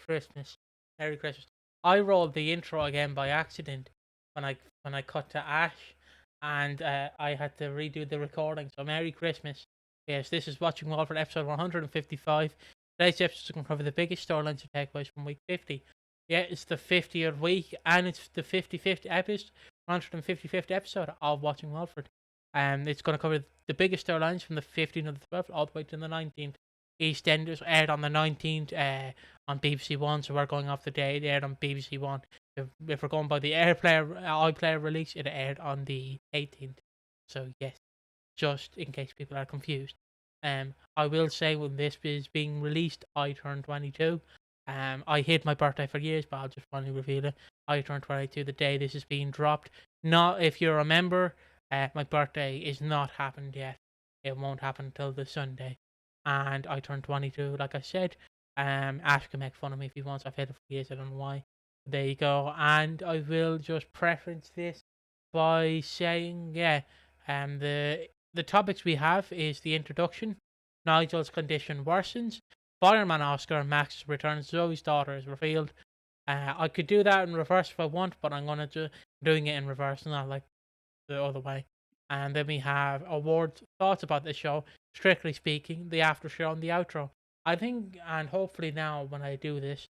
Christmas. Merry Christmas. I rolled the intro again by accident when I cut to Ash, and I had to redo the recording. So Merry Christmas. Yes, this is Watching Walford episode 155. Today's episode is going to cover the biggest storylines and takeaways from week 50. Yeah, it's the 50th week, and it's the 55th episode, 155th episode of Watching Walford. It's going to cover the biggest storylines from the 15th of the 12th all the way to the 19th. EastEnders aired on the 19th on BBC One, so we're going off the day it aired on BBC One. If we're going by the iPlayer release, it aired on the 18th. So yes, just in case people are confused. I will say when this is being released, I turned 22. I hid my birthday for years, but I'll just finally reveal it. I turned 22 the day this is being dropped. Not if you remember, my birthday is not happened yet. It won't happen until the Sunday. And I turned 22, like I said. Ash can make fun of me if he wants. I've hid it for years, I don't know why. There you go. And I will just preference this by saying, the topics we have is the introduction, Nigel's condition worsens, Fireman Oscar, Max returns, Zoe's daughter is revealed. I could do that in reverse if I want, but I'm gonna doing it in reverse, not like the other way. And then we have awards, thoughts about the show, strictly speaking, the after show and the outro. I think, and hopefully now when I do this,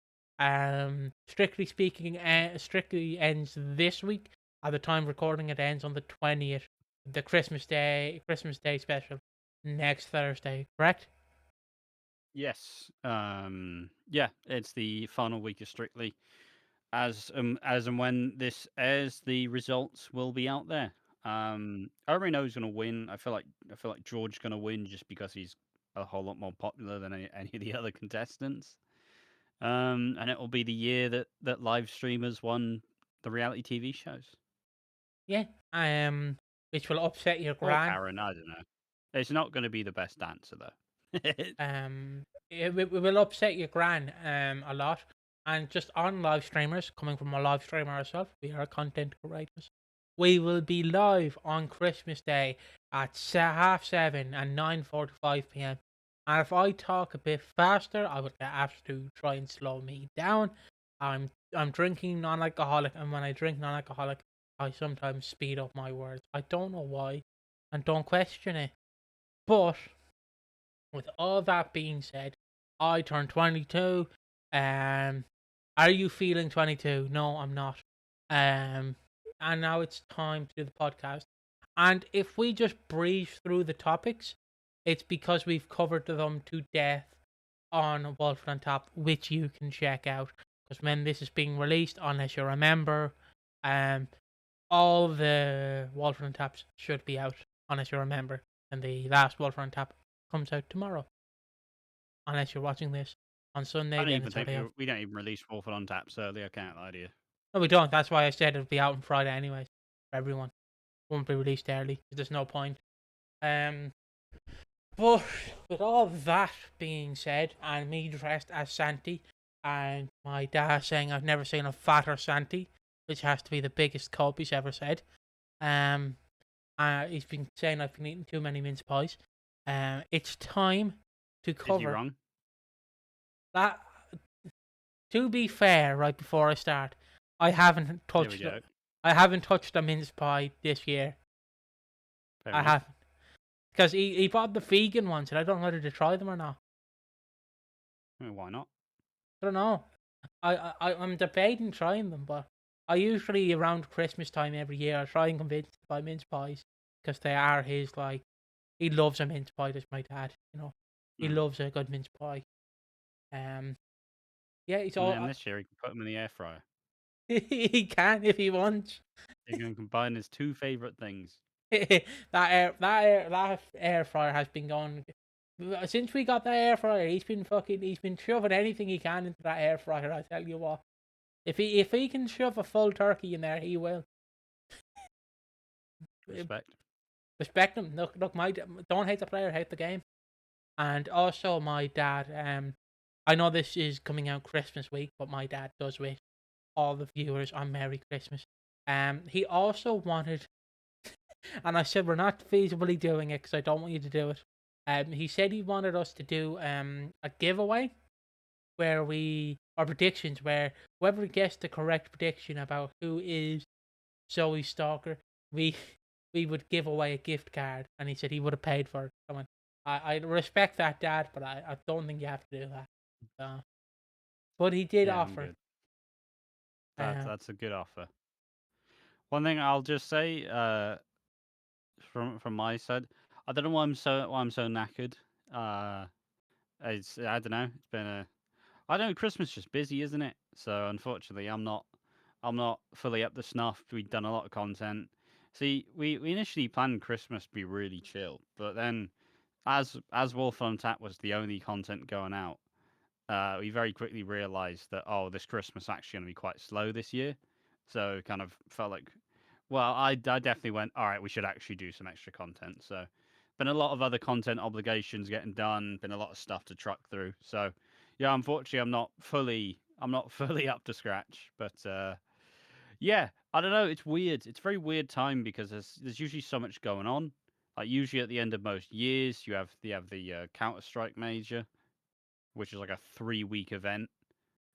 strictly speaking, strictly ends this week. At the time recording, it ends on the 20th, the Christmas Day special next Thursday, correct? Yes. Yeah, it's the final week of Strictly. As and when this airs, the results will be out there. I already know who's gonna win. I feel like George's gonna win just because he's a whole lot more popular than any of the other contestants. And it will be the year that live streamers won the reality TV shows. Yeah. Which will upset your Or gran. Karen, I don't know. It's not going to be the best answer though. It will upset your gran a lot. And just on live streamers, coming from a live streamer ourselves, we are content creators. We will be live on Christmas Day at 7:30 and 9:45 p.m. And if I talk a bit faster, I would get Apps to try and slow me down. I'm drinking non-alcoholic, and when I drink non-alcoholic, I sometimes speed up my words. I don't know why, and don't question it. But with all that being said, I turned 22. Are you feeling 22? No, I'm not. And now it's time to do the podcast. And if we just breeze through the topics, it's because we've covered them to death on Walford on Top, which you can check out. Because when this is being released, unless you remember, all the Walford on Taps should be out, unless you remember. And the last Walford on Tap comes out tomorrow. Unless you're watching this on Sunday, then it's already out. We don't even release Wolford on Taps early. I can't lie to you. No, we don't. That's why I said it'll be out on Friday anyways. For everyone. It won't be released early. There's no point. But with all that being said, and me dressed as Santy, and my dad saying I've never seen a fatter Santy, which has to be the biggest cope he's ever said. He's been saying I've been eating too many mince pies. It's time to cover. Is he wrong? That. To be fair, right before I start, I haven't touched. I haven't touched a mince pie this year. Fair I enough. haven't, because he bought the vegan ones, and I don't know whether to try them or not. Why not? I don't know. I'm debating trying them, but I usually around Christmas time every year I try and convince him to buy mince pies because they are his like. He loves a mince pie. That's my dad. You know, he loves a good mince pie. Yeah, he's all. And this year he can put them in the air fryer. He can if he wants. He can combine his two favorite things. that air fryer has been going since we got that air fryer. He's been shoving anything he can into that air fryer. I tell you what, if he can shove a full turkey in there, he will. Respect him. Look, don't hate the player, hate the game. And also, my dad. I know this is coming out Christmas week, but my dad does wish all the viewers on Merry Christmas. He also wanted, and I said we're not feasibly doing it because I don't want you to do it. He said he wanted us to do a giveaway where we or predictions where whoever gets the correct prediction about who is Zoe Stalker, we we would give away a gift card, and he said he would have paid for it. I went, I respect that, Dad, but I don't think you have to do that. So, but he did Yeah, I'm offer. good. Uh, That's a good offer. One thing I'll just say, from my side, I don't know why I'm so knackered. Uh, I don't know. It's been a I know Christmas is just busy, isn't it? So unfortunately, I'm not fully up to snuff. We've done a lot of content. See, we initially planned Christmas to be really chill, but then as Wolf on Tap was the only content going out, we very quickly realised that this Christmas actually going to be quite slow this year. So it kind of felt like, well, I definitely went, all right, we should actually do some extra content. So been a lot of other content obligations getting done, been a lot of stuff to truck through. So yeah, unfortunately, I'm not fully up to scratch. But yeah, I don't know. It's weird. It's a very weird time because there's usually so much going on. Like usually at the end of most years, you have the Counter Strike Major, which is like a 3 week event,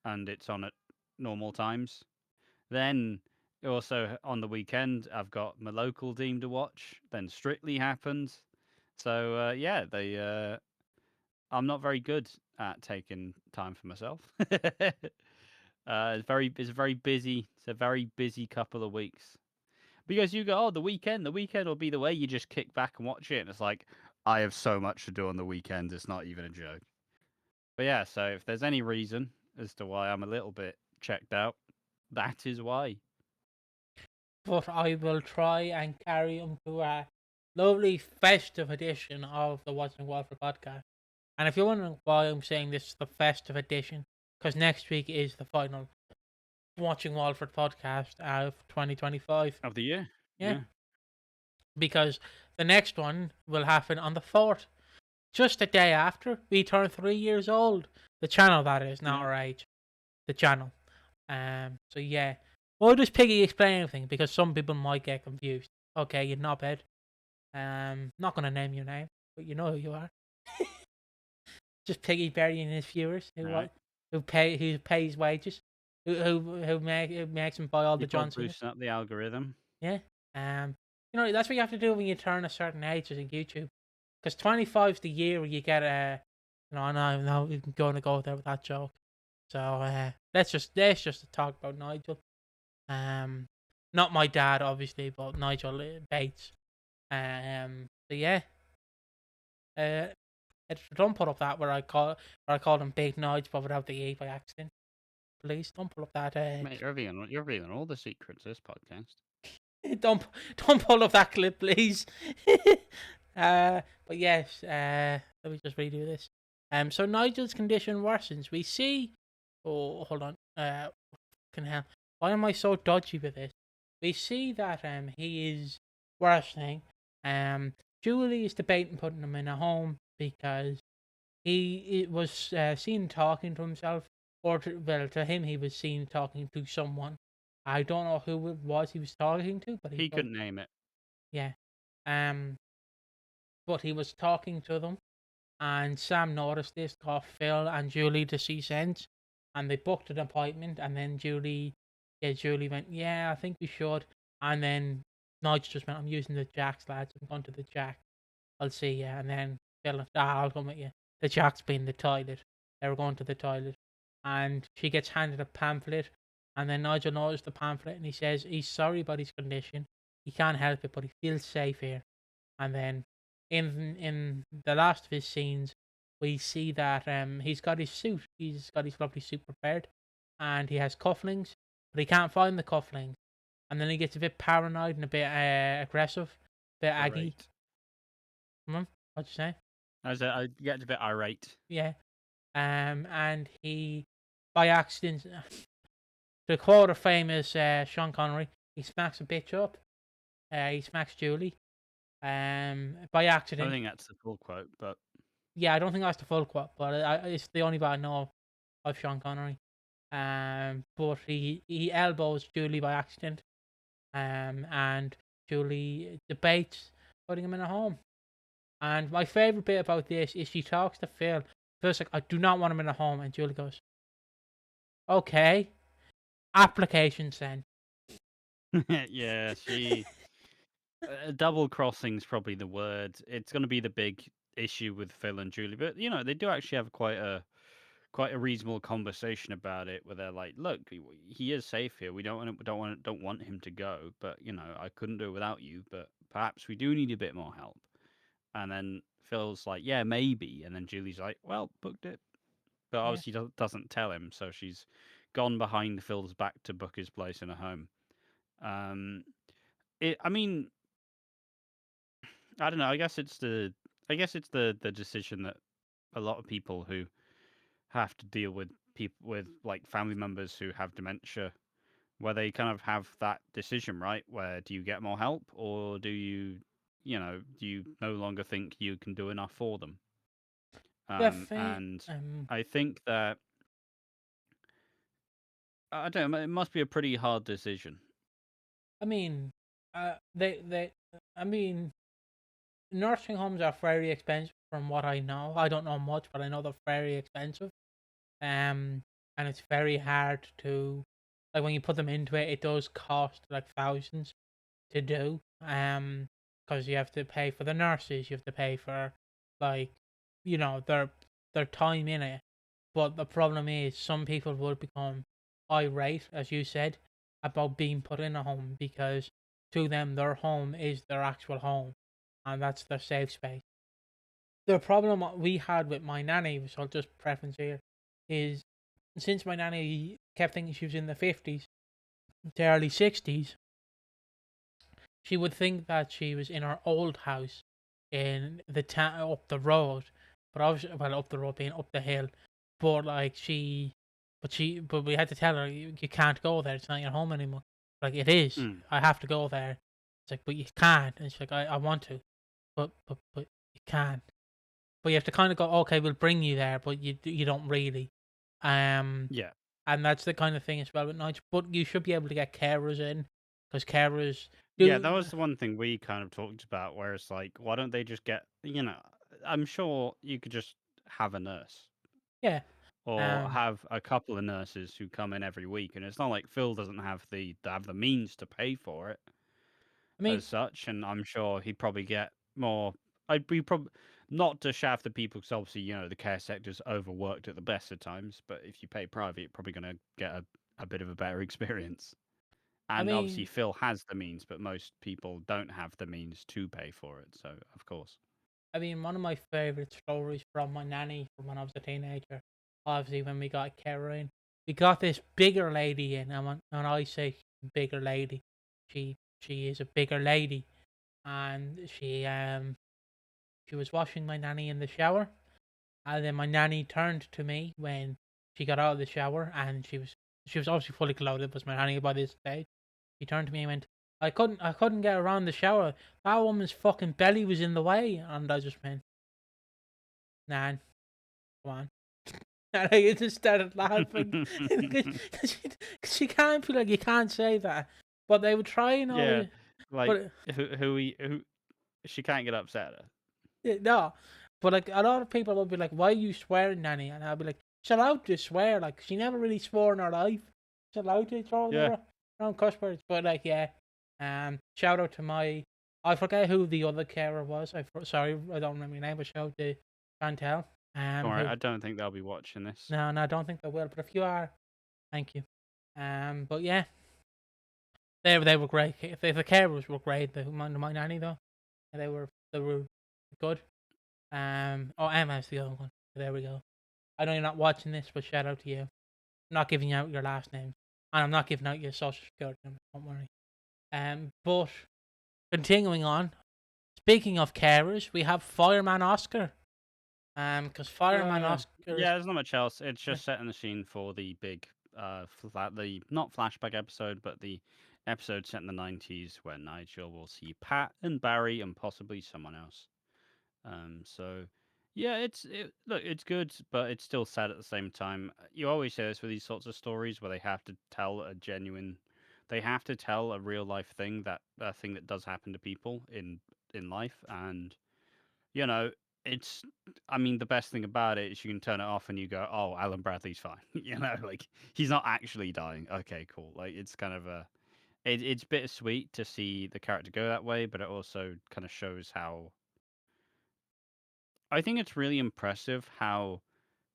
and it's on at normal times. Then also on the weekend, I've got my local team to watch. Then Strictly happens. So yeah, I'm not very good at taking time for myself. It's a very busy couple of weeks. Because you go, the weekend will be the way you just kick back and watch it. And it's like, I have so much to do on the weekend. It's not even a joke. But yeah, so if there's any reason as to why I'm a little bit checked out, that is why. but I will try and carry him to a lovely festive edition of the Watching Walford podcast. And if you're wondering why I'm saying this is the festive edition, because next week is the final Watching Walford podcast of 2025. Of the year. Yeah, Yeah. because the next one will happen on the 4th, just the day after we turn 3 years old. The channel, that is, not Yeah. our age. The channel. So yeah. Why does Piggy explain everything? Because some people might get confused. Okay, you're not bad. Not gonna name your name, but you know who you are. Just Piggy burying his viewers Right. who pays wages, who makes him buy all the Keep John on Cena's. boosting up the algorithm. Yeah. That's what you have to do when you turn a certain age in YouTube. Because 25 is the year where you get no, we're going to go there with that joke. So let's just talk about Nigel. Um, Not my dad, obviously, but Nigel Bates. So yeah. Uh, don't put up that where I called him Big Nige, but without the E by accident. Please don't pull up that. Mate, you're revealing all the secrets of this podcast. Don't don't pull up that clip, please. But yes, let me just redo this. So Nigel's condition worsens. We see. Oh, hold on. Can hell. Why am I so dodgy with this? We see that he is worsening. Julie is debating putting him in a home because he was seen talking to himself, or to him he was seen talking to someone. I don't know who it was he was talking to, but He couldn't name it. yeah. Um, but he was talking to them, and Sam noticed this, got Phil and Julie to see sense, and they booked an appointment. And then Julie went, yeah, I think we should. And then Nigel just went, I'm using the Jacks, lads. I'm going to the Jack. I'll see you. And then Phil went, I'll come with you. The Jack's been the toilet. They were going to the toilet. And she gets handed a pamphlet. And then Nigel noticed the pamphlet and he says he's sorry about his condition. He can't help it, but he feels safe here. And then in the last of his scenes, we see that he's got his suit. He's got his lovely suit prepared, and he has cufflinks, but he can't find the cufflinks. And then he gets a bit paranoid and a bit aggressive, a bit aggy. Irate. What'd you say? I get a bit irate. Yeah. And he, by accident, to quote a famous Sean Connery, he smacks a bitch up. He smacks Julie. By I don't accident. think that's the full quote, but Yeah, I don't think that's the full quote, but it's the only bit I know of Sean Connery. But he elbows Julie by accident. And Julie debates putting him in a home. And my favorite bit about this is she talks to Phil. Phil's like, I do not want him in a home, and Julie goes, Okay, applications then. Yeah, she double crossing's probably the word. It's going to be the big issue with Phil and Julie, but they do actually have quite a reasonable conversation about it, where they're like, "Look, he is safe here. We don't want him to go, but I couldn't do it without you. But perhaps we do need a bit more help." And then Phil's like, "Yeah, maybe." And then Julie's like, "Well, booked it," but Yeah, obviously doesn't tell him, so she's gone behind Phil's back to book his place in a home. Um, I mean, I don't know. I guess it's the decision that a lot of people who have to deal with people with like family members who have dementia, where they kind of have that decision, right? Where do you get more help, or do you no longer think you can do enough for them? yeah. Fa- And um, I think that I don't know, it must be a pretty hard decision. I mean, they. I mean, nursing homes are very expensive, from what I know. I don't know much, but I know they're very expensive. And it's very hard to, like, when you put them into it, it does cost like thousands to do. Because you have to pay for the nurses, you have to pay for, like, their time in it. But the problem is, some people would become irate, as you said, about being put in a home, because to them their home is their actual home, and that's their safe space. The problem we had with my nanny, which I'll just preference here, is since my nanny kept thinking she was in the 50s to early 60s, she would think that she was in her old house in the town up the road, but obviously, well, up the road being up the hill, but like but we had to tell her, you can't go there. It's not your home anymore. Like, it is. Mm. I have to go there. It's like, but you can't. And she's like, I want to, but you can't. But you have to kind of go, okay, we'll bring you there, but you don't really. Um, Yeah. and that's the kind of thing as well with nights. But you should be able to get carers in, because carers Yeah, that do. was the one thing we kind of talked about, where it's like, why don't they just I'm sure you could just have a nurse Yeah. or Um, have a couple of nurses who come in every week, and it's not like Phil doesn't have the means to pay for it I mean, as such, and I'm sure he'd probably get more. I'd be probably not to shaft the people, because obviously the care sector's overworked at the best of times, but if you pay private, you're probably going to get a bit of a better experience. I And obviously, mean, Phil has the means, but most people don't have the means to pay for it. So, of course. I mean, one of my favorite stories from my nanny from when I was a teenager, obviously when we got carer in, we got this bigger lady in, and when I say bigger lady, she is a bigger lady, and she was washing my nanny in the shower. And then my nanny turned to me when she got out of the shower, and she was obviously fully clothed. Was my nanny by this stage? She turned to me and went, "I couldn't get around the shower. That woman's fucking belly was in the way." And I just went, "Nan, come on." And I just started laughing because she can't feel like, you can't say that, but they would try and Yeah, always, like but who she can't get upset at. no, but like a lot of people will be like, "Why are you swearing, Nanny?" And I'll be like, "She's allowed to swear. Like, she never really swore in her life. She's allowed to throw Yeah, their own cuss words." But like, yeah, shout out to I forget who the other carer was. Sorry, I don't remember your name, but shout out to Chantel. don't worry. Who I don't think they'll be watching this. No, I don't think they will. But if you are, thank you. But yeah, they were great. The carers were great. My nanny though, they were good. Oh, Emma's the other one. There we go. I know you're not watching this, but shout out to you. I'm not giving out your last name, and I'm not giving out your social security number. Don't worry. But continuing on. Speaking of carers, we have Fireman Oscar. Because Fireman Oscar is. Yeah, there's not much else. It's just setting the scene for the big, the not flashback episode, but the episode set in the '90s, where Nigel will see Pat and Barry and possibly someone else. So yeah, look, it's good, but it's still sad at the same time. You always say this with these sorts of stories, where they have to tell a real life thing, that a thing that does happen to people in life, and you know. it's I mean, the best thing about it is you can turn it off and you go, "Oh, Alan Bradley's fine." Like he's not actually dying. Okay, cool. Like it's kind of it's bittersweet to see the character go that way, but it also kind of shows how I think it's really impressive how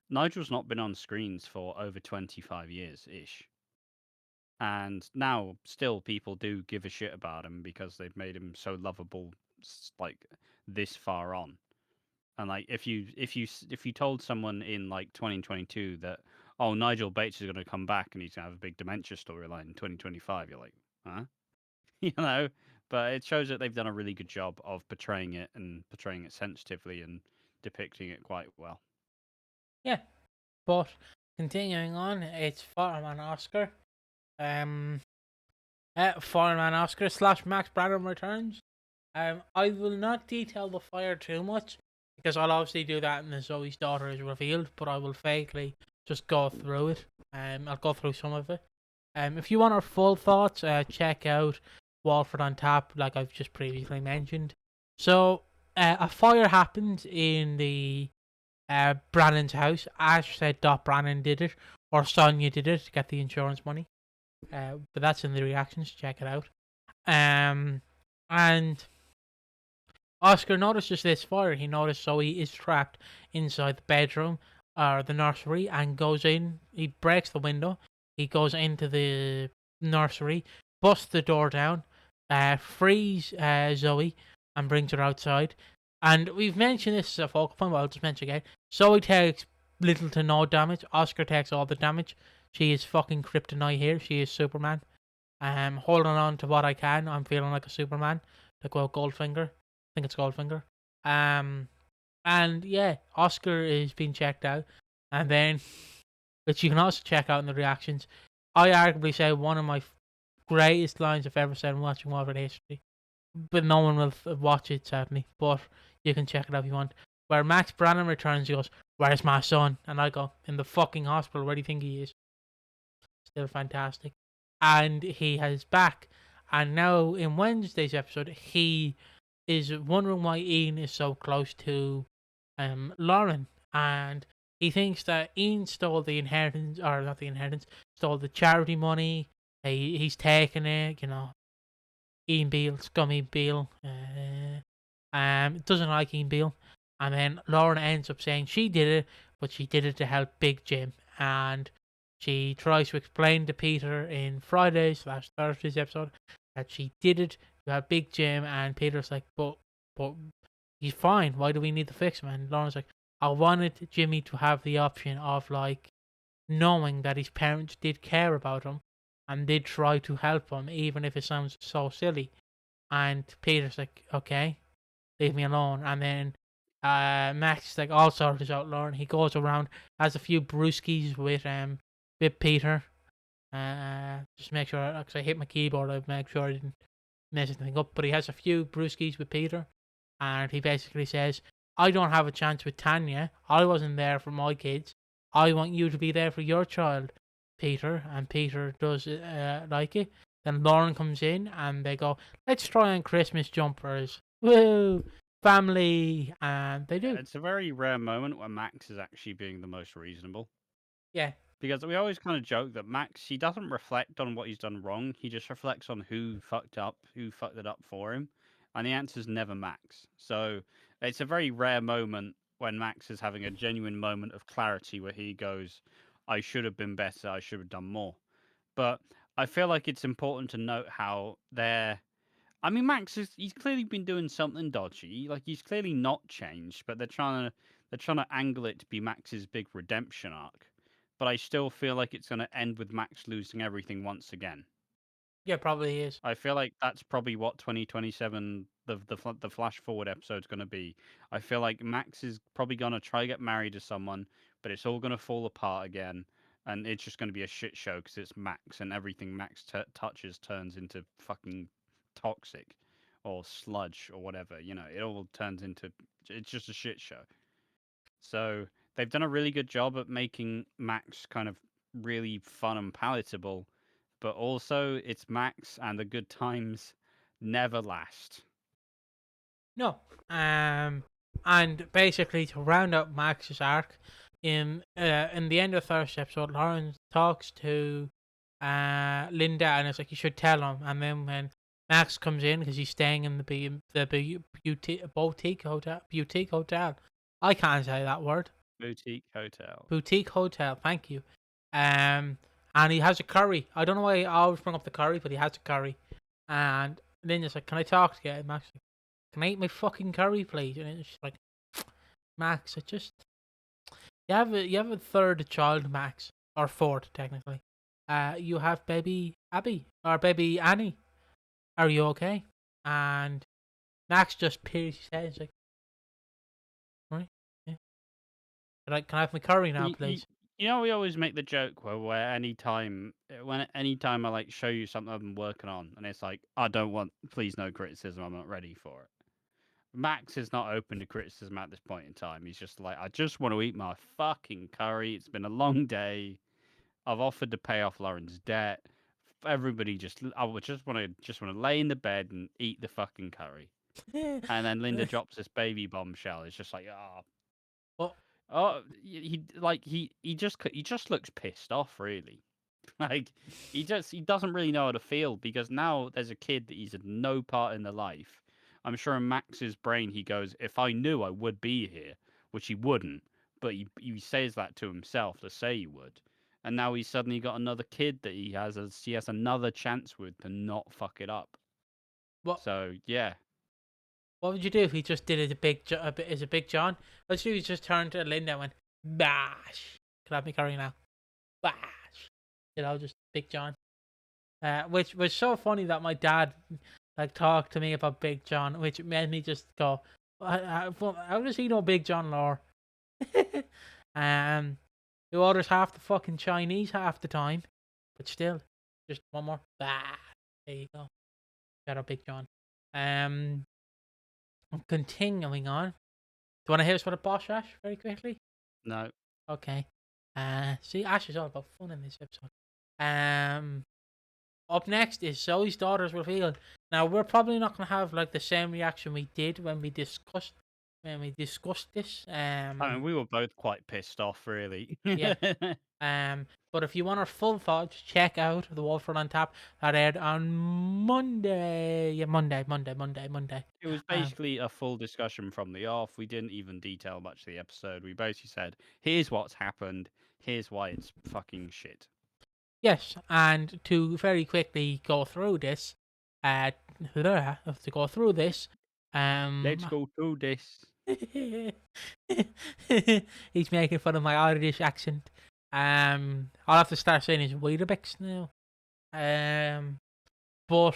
Nigel's not been on screens for over 25 years ish. And now still people do give a shit about him because they've made him so lovable like this far on. And like if you told someone in like 2022 that oh Nigel Bates is going to come back and he's going to have a big dementia storyline in 2025, you're like, huh? you know. But it shows that they've done a really good job of portraying it and portraying it sensitively and depicting it quite well. Yeah, but continuing on, it's Fireman Oscar. Um, Fireman Oscar slash Max Branning returns. I will not detail the fire too much because I'll obviously do that when Zoe's daughter is revealed, but I will vaguely just go through it. I'll go through some of it. If you want our full thoughts, check out Walford on Tap, like I've just previously mentioned. So, a fire happened in the Brannon's house. Ash said Dot Brannon did it, or Sonia did it to get the insurance money. But that's in the reactions. Check it out. And Oscar notices this fire. He notices Zoe is trapped inside the bedroom or the nursery and goes in. He breaks the window. He goes into the nursery, busts the door down, frees Zoe, and brings her outside. And we've mentioned this as a focal point, but I'll just mention again. Zoe takes little to no damage. Oscar takes all the damage. She is fucking kryptonite here. She is Superman. Holding on to what I can. I'm feeling like a Superman. To quote Goldfinger. I think it's Goldfinger. And yeah, Oscar is being checked out. And then, which you can also check out in the reactions, I arguably say one of my greatest lines I've ever said in watching Walford history. But no one will watch it, sadly. But you can check it out if you want. Where Max Branning returns, he goes, "Where's my son?" And I go, "In the fucking hospital. Where do you think he is?" Still fantastic. And he has back. And now in Wednesday's episode, he is wondering why Ian is so close to Lauren. And he thinks that Ian stole the inheritance, or not the inheritance, stole the charity money. He's taken it, Ian Beale, scummy Beale. Doesn't like Ian Beale. And then Lauren ends up saying she did it, but she did it to help Big Jim. And she tries to explain to Peter in Friday/Thursday's episode that she did it to help Big Jim, and Peter's like, but he's fine. Why do we need to fix him? And Lauren's like, I wanted Jimmy to have the option of like knowing that his parents did care about him and did try to help him, even if it sounds so silly. And Peter's like, okay, leave me alone. And then Max is like, all sorted out, Lauren. He goes around, has a few brewskis with Peter. Just make sure, because I hit my keyboard, I make sure I didn't mess anything up. But he has a few brewskis with Peter, and he basically says, I don't have a chance with Tanya. I wasn't there for my kids. I want you to be there for your child, Peter. And Peter does like it. Then Lauren comes in, and they go, let's try on Christmas jumpers. Woo! Family. And they do. It's a very rare moment where Max is actually being the most reasonable. Yeah. Because we always kind of joke that Max, he doesn't reflect on what he's done wrong. He just reflects on who fucked it up for him. And the answer's never Max. So it's a very rare moment when Max is having a genuine moment of clarity where he goes, I should have been better. I should have done more. But I feel like it's important to note how they're. I mean, he's clearly been doing something dodgy. Like he's clearly not changed, but they're trying to angle it to be Max's big redemption arc. But I still feel like it's going to end with Max losing everything once again. Yeah, probably is. I feel like that's probably what 2027 the flash forward episode's going to be. I feel like Max is probably going to try to get married to someone, but it's all going to fall apart again, and it's just going to be a shit show because it's Max, and everything Max touches turns into fucking toxic or sludge or whatever. It all turns into it's just a shit show. So they've done a really good job at making Max kind of really fun and palatable, but also it's Max and the good times never last. No. And basically, to round up Max's arc, in the end of the first episode, Lawrence talks to Linda, and it's like you should tell him. And then when Max comes in because he's staying in boutique hotel. I can't say that word. Boutique hotel. Boutique hotel. Thank you. Um, and he has a curry. I don't know why I always bring up the curry, but he has a curry. And Linda's like, "Can I talk to you?" And Max like, "Can I eat my fucking curry, please?" And it's like, Max, I just you have a third child, Max, or fourth technically. You have baby Abby or baby Annie. Are you okay? And Max just peers his head. He's like, right, yeah. Like, can I have my curry now, You, you, please? you know, we always make the joke where anytime I like show you something I've been working on, and it's like, I don't want, please no criticism, I'm not ready for it. Max is not open to criticism at this point in time. He's just like, I just want to eat my fucking curry. It's been a long day. I've offered to pay off Lauren's debt. Everybody I would just want to lay in the bed and eat the fucking curry. And then Linda drops this baby bombshell. It's just like, oh, Well, oh, he just looks pissed off, really. Like he doesn't really know how to feel because now there's a kid that he's had no part in the life. I'm sure in Max's brain he goes, if I knew I would be here, which he wouldn't, but he says that to himself to say he would. And now he's suddenly got another kid that he has another chance with to not fuck it up. what So yeah. what would you do if he just did it as a Big John? Let's do he just turned to Linda and went, "Bash, can I have my curry now?" Bash, just Big John. Which was so funny that my dad like talked to me about Big John, which made me just go, "How does he know Big John lore?" um, he orders half the fucking Chinese half the time, but still, just one more. Bah, there you go. Got our Big John. Um, continuing on. Do you want to hear us what a Bosch Ash very quickly? No. Okay. See, Ash is all about fun in this episode. Um, Up next is Zoe's daughter's reveal. Now we're probably not gonna have like the same reaction we did when we discussed this. I mean, we were both quite pissed off, really. Yeah. But if you want our full thoughts, check out the Wolford on Tap that aired on Monday. Yeah, Monday. It was Um, basically a full discussion from the off. We didn't even detail much of the episode. We basically said, here's what's happened, here's why it's fucking shit. yes, and to very quickly go through this, uh, to go through this, Let's um, go through this. he's making fun of my Irish accent. I'll have to start saying his Weetabix now. But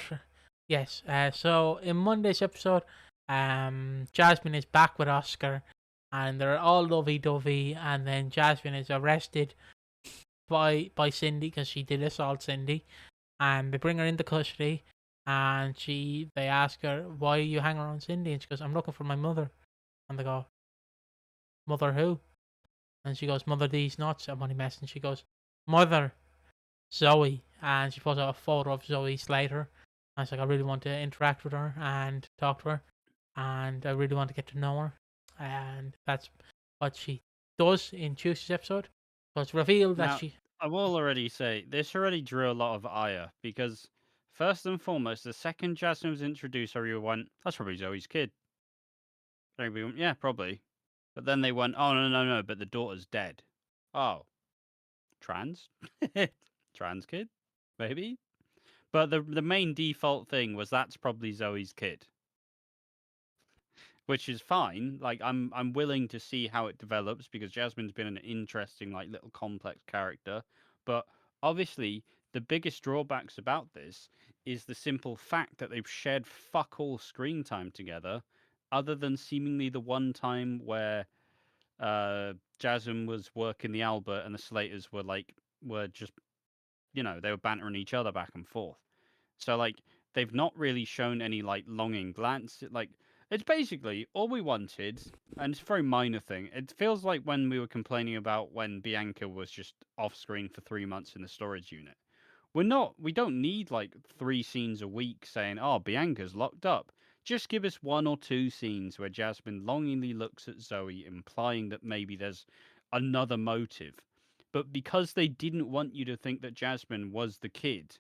yes, so in Monday's episode, Jasmine is back with Oscar, and they're all lovey-dovey, and then Jasmine is arrested by Cindy because she did assault Cindy, and they bring her into custody, and they ask her, "Why are you hanging around Cindy?" And she goes, "I'm looking for my mother," and they go, "Mother who?" And she goes, "Mother these nuts." And Money Mess, and she goes, "Mother Zoe," and she pulls out a photo of Zoe Slater. And it's like, I really want to interact with her and talk to her, and I really want to get to know her, and that's what she does in Tuesday's episode. So it's revealed that Now, she, I will already say, this already drew a lot of ire, because first and foremost, the second Jasmine was introduced, everyone went, that's probably Zoe's kid. Everybody went, yeah, probably. But then they went, oh, no, but the daughter's dead. Oh, trans? Trans kid? Maybe? But the main default thing was that's probably Zoe's kid, which is fine. Like I'm willing to see how it develops because Jasmine's been an interesting like little complex character, but obviously the biggest drawbacks about this is the simple fact that they've shared fuck all screen time together, other than seemingly the one time where Jasmine was working the Albert and the Slaters were just they were bantering each other back and forth. So like they've not really shown any like longing glance. Like it's basically all we wanted, and it's a very minor thing. It feels like when we were complaining about when Bianca was just off screen for 3 months in the storage unit. We don't need like 3 scenes a week saying, "Oh, Bianca's locked up." Just give us one or two scenes where Jasmine longingly looks at Zoe, implying that maybe there's another motive. But because they didn't want you to think that Jasmine was the kid,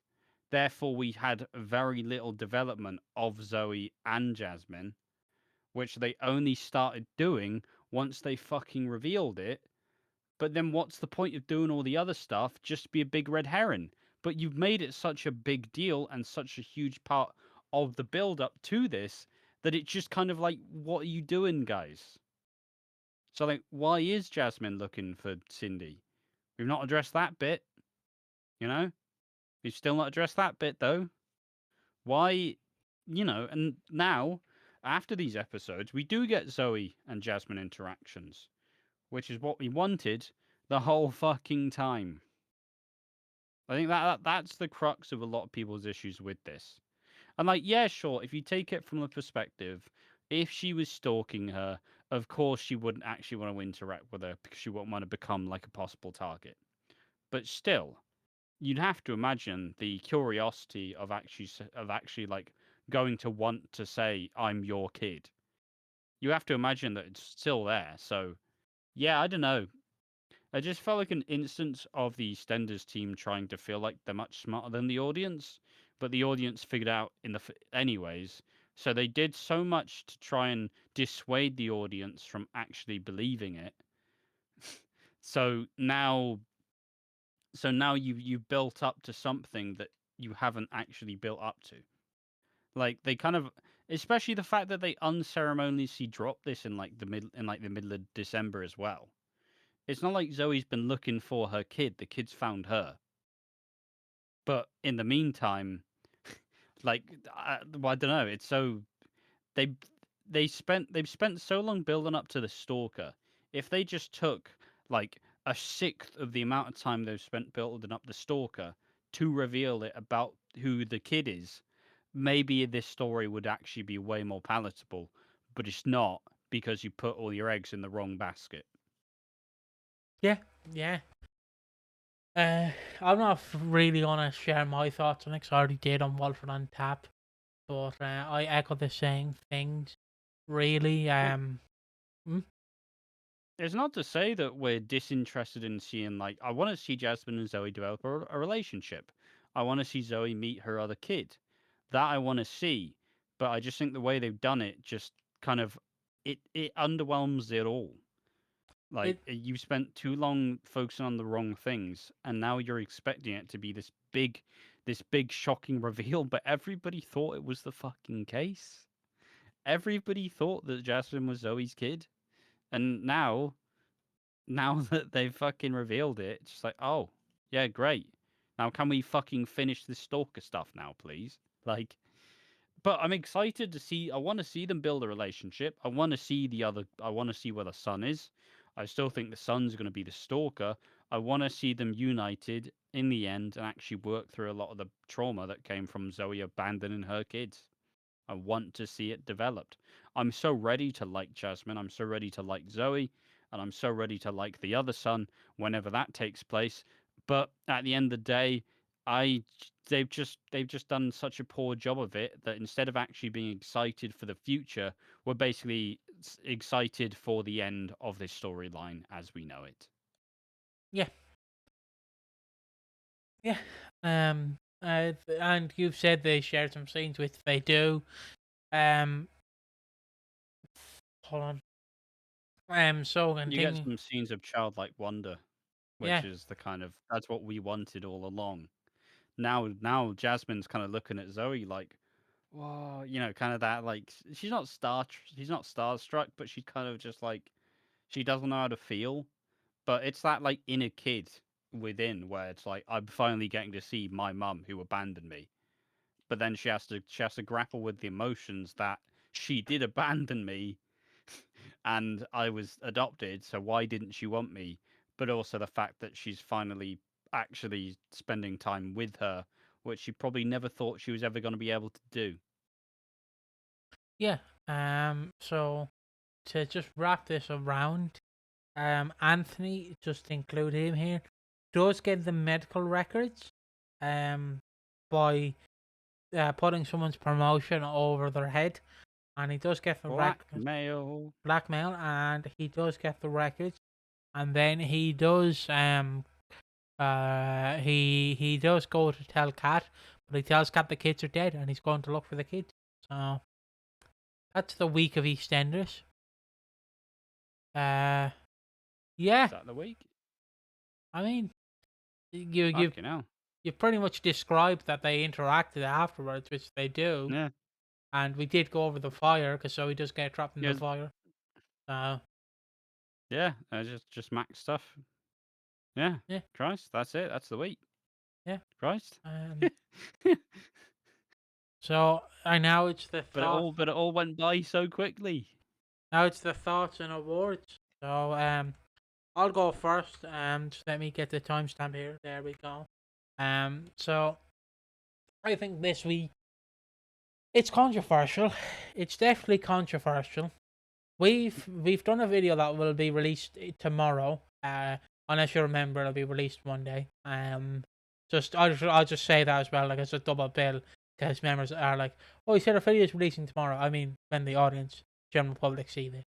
therefore we had very little development of Zoe and Jasmine, which they only started doing once they fucking revealed it. But then what's the point of doing all the other stuff just to be a big red herring? But you've made it such a big deal and such a huge part of the build up to this that it's just kind of like, what are you doing, guys? So, like, why is Jasmine looking for Cindy? We've not addressed that bit, you know? We've still not addressed that bit, though. Why, and now, after these episodes, we do get Zoe and Jasmine interactions, which is what we wanted the whole fucking time. I think that's the crux of a lot of people's issues with this. And like, yeah, sure, if you take it from the perspective, if she was stalking her, of course she wouldn't actually want to interact with her because she wouldn't want to become like a possible target. But still, you'd have to imagine the curiosity of actually like going to want to say I'm your kid. You have to imagine that it's still there. So yeah, I don't know. I just felt like an instance of the EastEnders team trying to feel like they're much smarter than the audience, but the audience figured out anyways. So they did so much to try and dissuade the audience from actually believing it. so now, so now you've built up to something that you haven't actually built up to. Like they kind of, especially the fact that they unceremoniously dropped this in like the middle of December as well. It's not like Zoe's been looking for her kid. The kid's found her. But in the meantime, like well, I don't know. It's so they they've spent so long building up to the stalker. If they just took like a sixth of the amount of time they've spent building up the stalker to reveal it about who the kid is, maybe this story would actually be way more palatable. But it's not because you put all your eggs in the wrong basket. Yeah, yeah. I'm not really gonna share my thoughts on it 'cause I already did on Walford on Tap, but I echo the same things. Really, It, hmm? It's not to say that we're disinterested in seeing, like, I want to see Jasmine and Zoe develop a relationship. I want to see Zoe meet her other kid. That I want to see. But I just think the way they've done it just kind of, it underwhelms it all. Like, It you spent too long focusing on the wrong things, and now you're expecting it to be this big shocking reveal, but everybody thought it was the fucking case. Everybody thought that Jasmine was Zoe's kid. And now that they've fucking revealed it, it's just like, oh, yeah, great. Now can we fucking finish this stalker stuff now, please? Like, but I'm excited to see. I want to see them build a relationship. I want to see I want to see where the son is. I still think the son's going to be the stalker. I want to see them united in the end and actually work through a lot of the trauma that came from Zoe abandoning her kids. I want to see it developed. I'm so ready to like Jasmine. I'm so ready to like Zoe, and I'm so ready to like the other son whenever that takes place. But at the end of the day, I they've just done such a poor job of it that instead of actually being excited for the future, we're basically excited for the end of this storyline as we know it. yeah, yeah. And you've said they shared some scenes with they do. Um, hold on. So You get continue. some scenes of childlike wonder, Yeah, which is the kind of that's what we wanted all along. Now Jasmine's kind of looking at Zoe like, whoa, kind of that like she's not starstruck, but she's kind of just like she doesn't know how to feel. But it's that like inner kid within where it's like I'm finally getting to see my mum who abandoned me. But then she has to grapple with the emotions that she did abandon me and I was adopted, so why didn't she want me? But also the fact that she's finally actually spending time with her, which she probably never thought she was ever going to be able to do. yeah. So to just wrap this around, Anthony, just include him here, does get the medical records, by putting someone's promotion over their head. and he does get the records, Blackmail. blackmail, and he does get the records, and then he does he does go to tell Kat, but he tells Kat the kids are dead, and he's going to look for the kids. So that's the week of EastEnders. Yeah, Is that the week? I mean, you Fucking hell. you pretty much described that they interacted afterwards, which they do, Yeah. and we did go over the fire because so he does get trapped in the Yeah. fire. So Yeah. Just Max stuff. Yeah. yeah, Christ, that's it. That's the week. yeah. Christ. Um, so I now it's the But thought. it all went by so quickly. Now it's the thoughts and awards. So I'll go first. Just let me get the timestamp here. There we go. So I think this week it's controversial. It's definitely controversial. We've done a video that will be released tomorrow. Unless you remember, it'll be released Monday. Just I'll just say that as well, like it's a double bill, because members are like, oh, you said our video is releasing tomorrow. I mean, when the audience, general public, see this.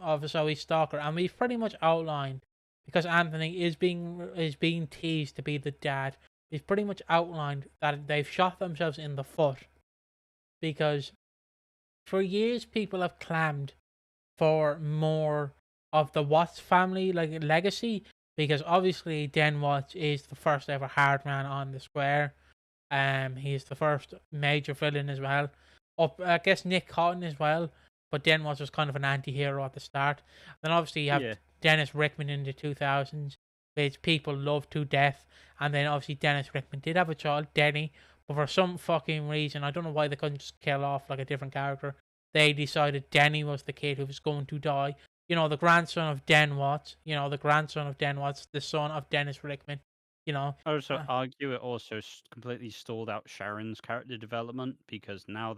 Of Zoe Stalker, and we've pretty much outlined, because Anthony is being teased to be the dad. We've pretty much outlined that they've shot themselves in the foot, because for years people have clamored for more of the Watts family like legacy, because obviously Den Watts is the first ever hard man on the square. He's the first major villain as well. I guess Nick Cotton as well, but Den Watts was kind of an anti-hero at the start. Then obviously you have Yeah. Dennis Rickman in the 2000s, which people loved to death. And then obviously Dennis Rickman did have a child, Denny, but for some fucking reason, I don't know why they couldn't just kill off like a different character. They decided Denny was the kid who was going to die. You know, the grandson of Den Watts. You know, the grandson of Den Watts, the son of Dennis Rickman. You know, I also argue it also completely stalled out Sharon's character development because now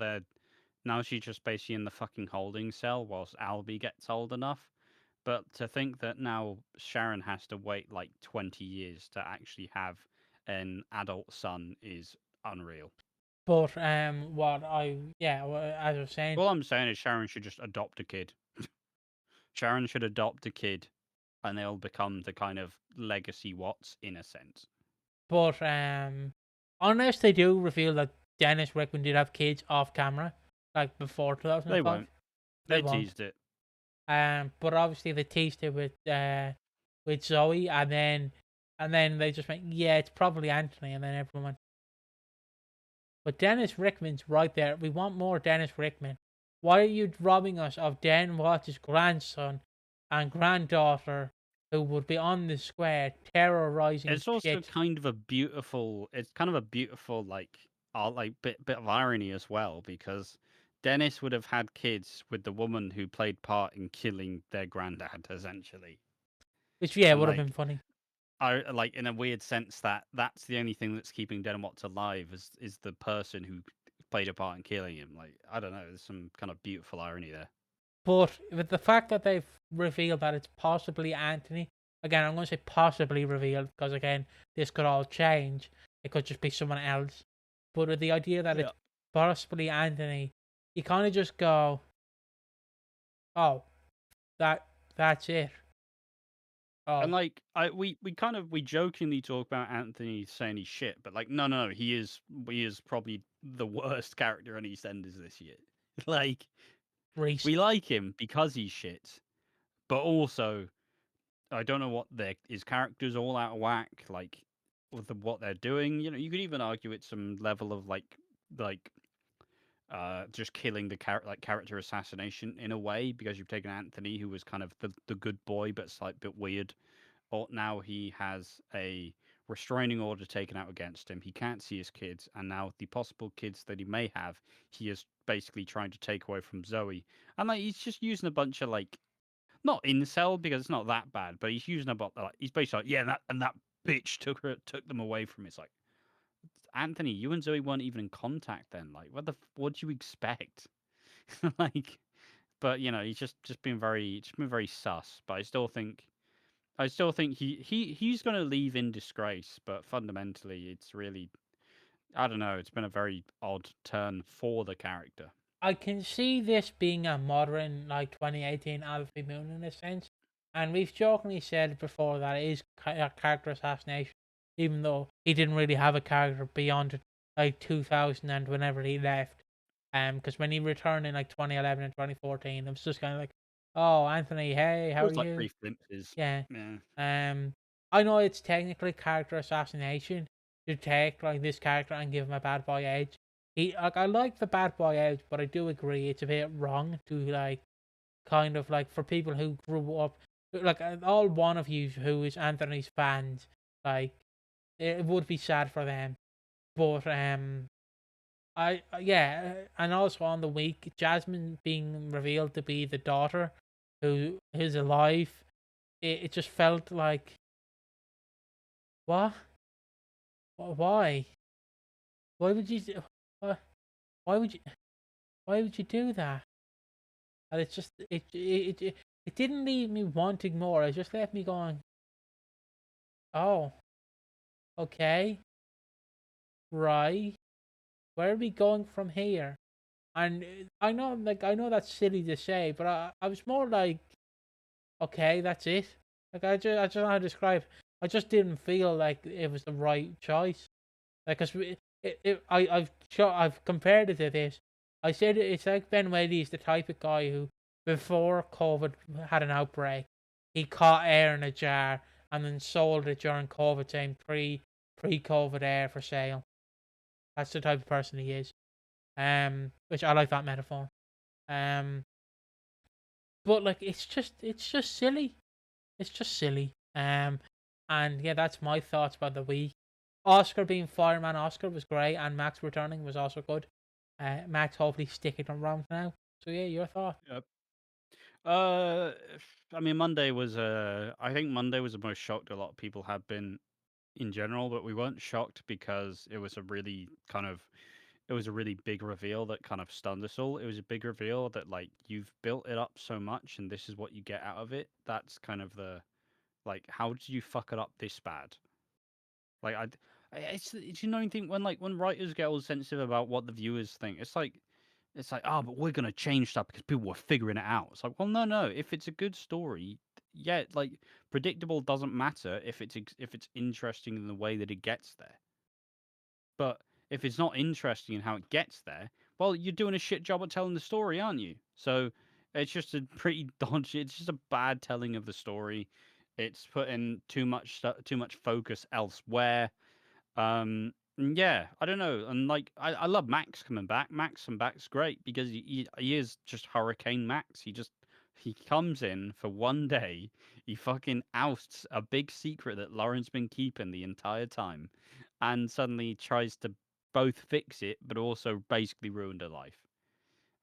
she's just basically in the fucking holding cell whilst Albie gets old enough. But to think that now Sharon has to wait like 20 years to actually have an adult son is unreal. but what I yeah, as I was saying, All I'm saying is Sharon should just adopt a kid. Sharon should adopt a kid and they'll become the kind of legacy Watts in a sense. but unless they do reveal that Dennis Rickman did have kids off camera, like before They 2005, won't. they They won't. teased it. But obviously they teased it with Zoe, and then they just went, yeah, it's probably Anthony, and then everyone went. But Dennis Rickman's right there. We want more Dennis Rickman. Why are you robbing us of Den Watts' grandson and granddaughter who would be on the square terrorizing It's also shit? kind of a beautiful. It's kind of a beautiful like bit of irony as well because Dennis would have had kids with the woman who played part in killing their granddad essentially, Which, yeah, and would have been funny. I like in a weird sense that's the only thing that's keeping Den Watts alive is the person who played a part in killing him. Like I don't know, there's some kind of beautiful irony there. But with the fact that they've revealed that it's possibly Anthony, again, I'm going to say possibly revealed because, again, this could all change. It could just be someone else. But with the idea that Yeah. it's possibly Anthony, you kind of just go, oh, that's it. And Oh, like we jokingly talk about Anthony saying he's shit, but like no, he is probably the worst character on EastEnders this year. Like Reese. we like him because he's shit, but also I don't know what his character's all out of whack. Like with what they're doing, you know, you could even argue it's some level of like just killing the character assassination in a way because you've taken Anthony who was kind of the good boy but it's like a bit weird. Or now he has a restraining order taken out against him. He can't see his kids, and now the possible kids that he may have, he is basically trying to take away from Zoe. And like he's just using a bunch of like not incel because it's not that bad, but he's using about like he's basically like, yeah, and that bitch took them away from me. It's like Anthony, you and Zoe weren't even in contact then. Like what do you expect? Like, but you know, he's just been very sus. But I still think he's going to leave in disgrace, but fundamentally, it's really I don't know. It's been a very odd turn for the character. I can see this being a modern, like 2018 Alfie Moon in a sense, and we've jokingly said before that it is a character assassination, even though he didn't really have a character beyond like 2000 and whenever he left. Because when he returned in like 2011 and 2014, it was just kind of like, oh, Anthony, hey, It how are was like you? brief glimpses. Yeah. Yeah. Um, I know it's technically character assassination to take like this character and give him a bad boy edge. I like the bad boy edge, but I do agree it's a bit wrong to like kind of like for people who grew up like all one of you who is Anthony's fans, like it would be sad for them. But I yeah, and also on the week, Jasmine being revealed to be the daughter who is alive, it just felt like what? Why? Why would you? Why? Why would you? Why would you do that? And it's just it didn't leave me wanting more. It just left me going, oh, okay, right. Where are we going from here? And I know that's silly to say, but I was more like, okay, that's it. Like I just don't know how to describe. I just didn't feel like it was the right choice. Like, cause I've compared it to this. I said it's like Ben Whaley is the type of guy who, before COVID had an outbreak, he caught air in a jar and then sold it during COVID, saying pre COVID air for sale. That's the type of person he is. Which I like that metaphor. Um, but like it's just silly. It's just silly. And yeah, that's my thoughts about the week. Oscar being Fireman Oscar was great, and Max returning was also good. Max hopefully sticking around now. So yeah, your thought. Yep. Uh, I mean, Monday was. I think Monday was the most shocked a lot of people have been in general, but we weren't shocked because it was a really kind of. It was a really big reveal that kind of stunned us all. It was a big reveal that like you've built it up so much, and this is what you get out of it. That's kind of the like, how did you fuck it up this bad? Like it's you know anything when like when writers get all sensitive about what the viewers think, it's like oh, but we're gonna change stuff because people were figuring it out. It's like well, no. If it's a good story, yeah, like predictable doesn't matter if it's interesting in the way that it gets there. But if it's not interesting in how it gets there, well, you're doing a shit job at telling the story, aren't you? So it's just a pretty dodgy. It's just a bad telling of the story. It's putting too much focus elsewhere. Yeah, I don't know. And like, I love Max coming back. Max coming back's great because he is just Hurricane Max. He comes in for one day. He fucking ousts a big secret that Lauren's been keeping the entire time, and suddenly tries to both fix it, but also basically ruined her life.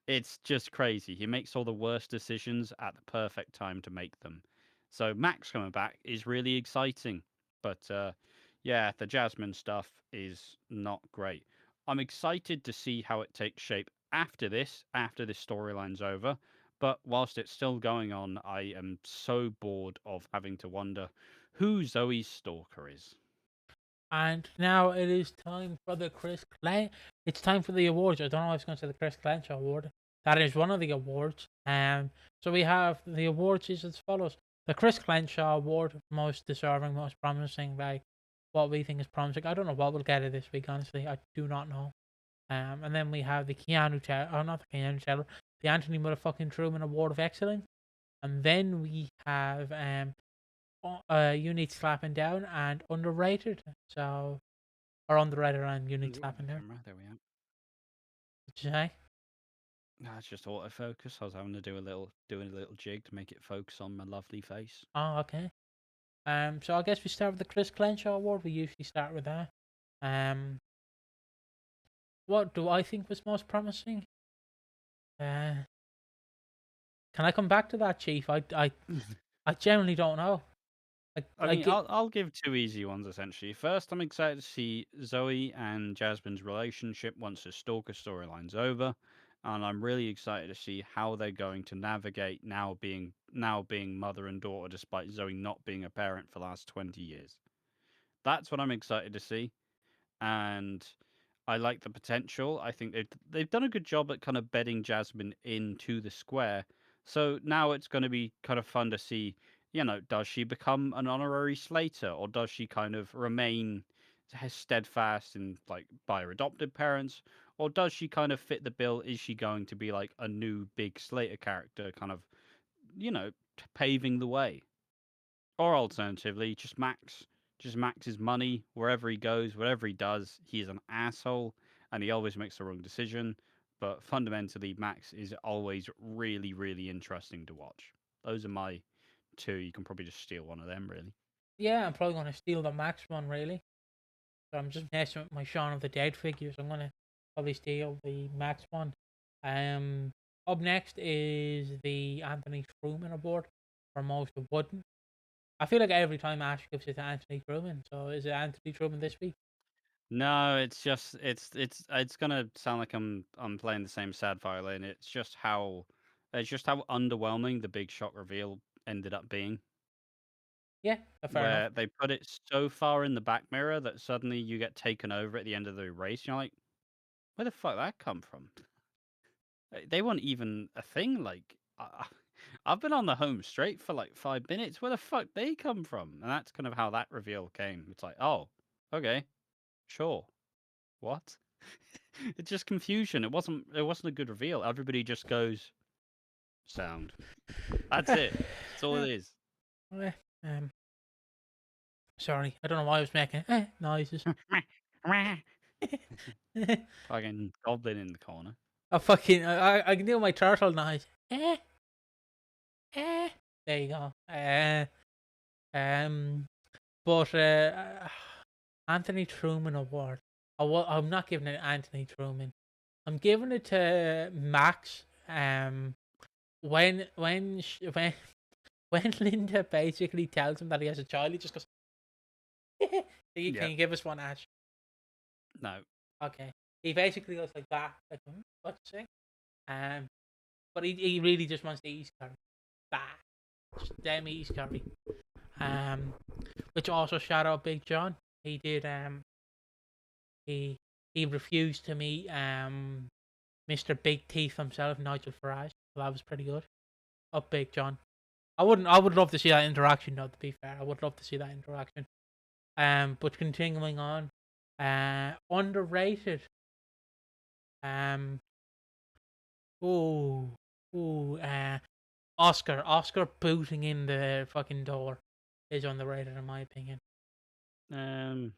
It's just crazy. He makes all the worst decisions at the perfect time to make them. So Max coming back is really exciting. But yeah, the Jasmine stuff is not great. I'm excited to see how it takes shape after this storyline's over. But whilst it's still going on, I am so bored of having to wonder who Zoe's stalker is. And now it is time for the Chris Clen. It's time for the awards. I don't know if I was going to say the Chris Clench Award. That is one of the awards. So we have the awards is as follows: the Chris Clenshaw Award, most deserving, most promising, like what we think is promising. I don't know what we'll get it this week. Honestly, I do not know. And then we have the Keanu Taylor, oh not the Keanu Taylor, the Anthony motherfucking Truman Award of Excellence. And then we have you need slapping down and underrated. So or underrated and you need Ooh, slapping down. camera, there we are. What'd you say? That's just autofocus. I was having to doing a little jig to make it focus on my lovely face. Oh, okay. So I guess we start with the Chris Clenshaw Award. We usually start with that. Um, what do I think was most promising? Uh, can I come back to that, Chief? I generally don't know. I I mean, get I'll give two easy ones essentially. First, I'm excited to see Zoe and Jasmine's relationship once the Stalker storyline's over, and I'm really excited to see how they're going to navigate now being mother and daughter, despite Zoe not being a parent for the last 20 years. That's what I'm excited to see, and I like the potential. I think they've done a good job at kind of bedding Jasmine into the square. So now it's going to be kind of fun to see, does she become an honorary Slater, or does she kind of remain steadfast in like by her adopted parents, or does she kind of fit the bill? Is she going to be like a new big Slater character, kind of, paving the way? Or alternatively, just Max's money wherever he goes, whatever he does, he is an asshole and he always makes the wrong decision. But fundamentally, Max is always really, really interesting to watch. Those are my two. You can probably just steal one of them, really. Yeah, I'm probably gonna steal the Max one, really. So I'm just messing with my Shaun of the Dead figures. I'm gonna probably steal the Max one. Um, Up next is the Anthony Truman Award for most wooden. I feel like every time Ash gives it to Anthony Truman. So is it Anthony Truman this week? No, it's just it's gonna sound like I'm playing the same sad violin. It's just how underwhelming the big shot reveal ended up being. Yeah, fair enough. Where they put it so far in the back mirror that suddenly you get taken over at the end of the race. You're like, where the fuck that come from? They weren't even a thing. Like, I've been on the home straight for like 5 minutes. Where the fuck they come from? And that's kind of how that reveal came. It's like, oh, okay, sure. What? It's just confusion. It wasn't a good reveal. Everybody just goes sound. That's it. That's all it is. Eh, um, Sorry, I don't know why I was making noises. Fucking goblin in the corner. I can do my turtle noise. Eh. There you go. Um, but Anthony Truman Award. I'm not giving it to Anthony Truman. I'm giving it to Max. When when Linda basically tells him that he has a child, he just goes, "Can Yeah. you give us one, Ash?" No. Okay. He basically goes like that, like, what you say? But he really just wants the East curry. Bah, just damn East curry. Which also shout out Big John. He did he refused to meet Mr. Big Teeth himself, Nigel Farage. So that was pretty good. Up Big John. I would love to see that interaction though, to be fair. I would love to see that interaction. But continuing on. Underrated. Um ooh, ooh, Oscar booting in the fucking door is underrated in my opinion. Um,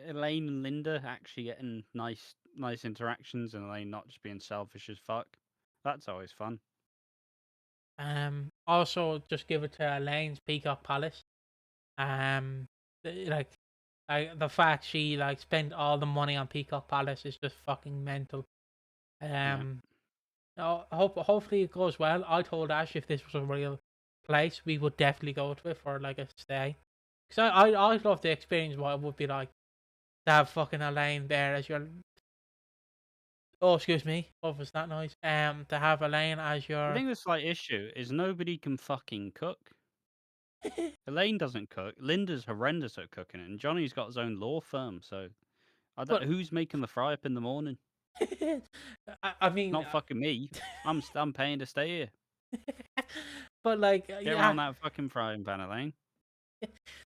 Elaine and Linda actually getting nice interactions, and Elaine not just being selfish as fuck. That's always fun. Also just give it to Elaine's Peacock Palace. Like, the fact she like spent all the money on Peacock Palace is just fucking mental. Yeah. Hopefully it goes well. I told Ash if this was a real place, we would definitely go to it for like a stay. Cause I'd love to experience what it would be like to have fucking Elaine there as your. Oh, excuse me. What was that noise? To have Elaine as I your. think the slight issue is nobody can fucking cook. Elaine doesn't cook. Linda's horrendous at cooking, and Johnny's got his own law firm. So But who's making the fry up in the morning? I mean, Not fucking me. I'm paying to stay here. but like, Get yeah, around that fucking frying pan, Elaine.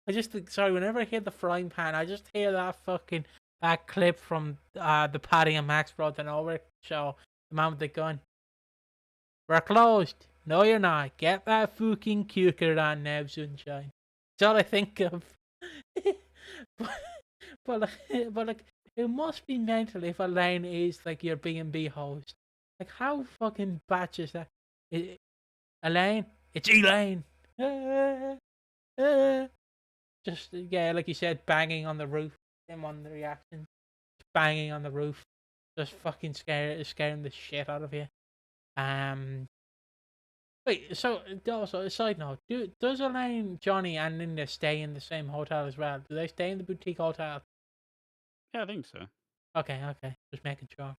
I just think, sorry, whenever I hear the frying pan, I just hear that clip from the Paddy and Max brought to nowhere show. The man with the gun. We're closed. No, you're not. Get that fucking cucumber on now, sunshine. That's all I think of. but, but like, it must be mental if Elaine is like your B&B host. Like, how fucking batch is that? Elaine? It's Elaine. Just, yeah, like you said, banging on the roof. Him on the reaction. Banging on the roof. Just fucking scaring the shit out of you. Wait, so also a side note, does Elaine, Johnny, and Linda stay in the same hotel as well? Do they stay in the boutique hotel? Yeah, I think so. Okay, just making sure.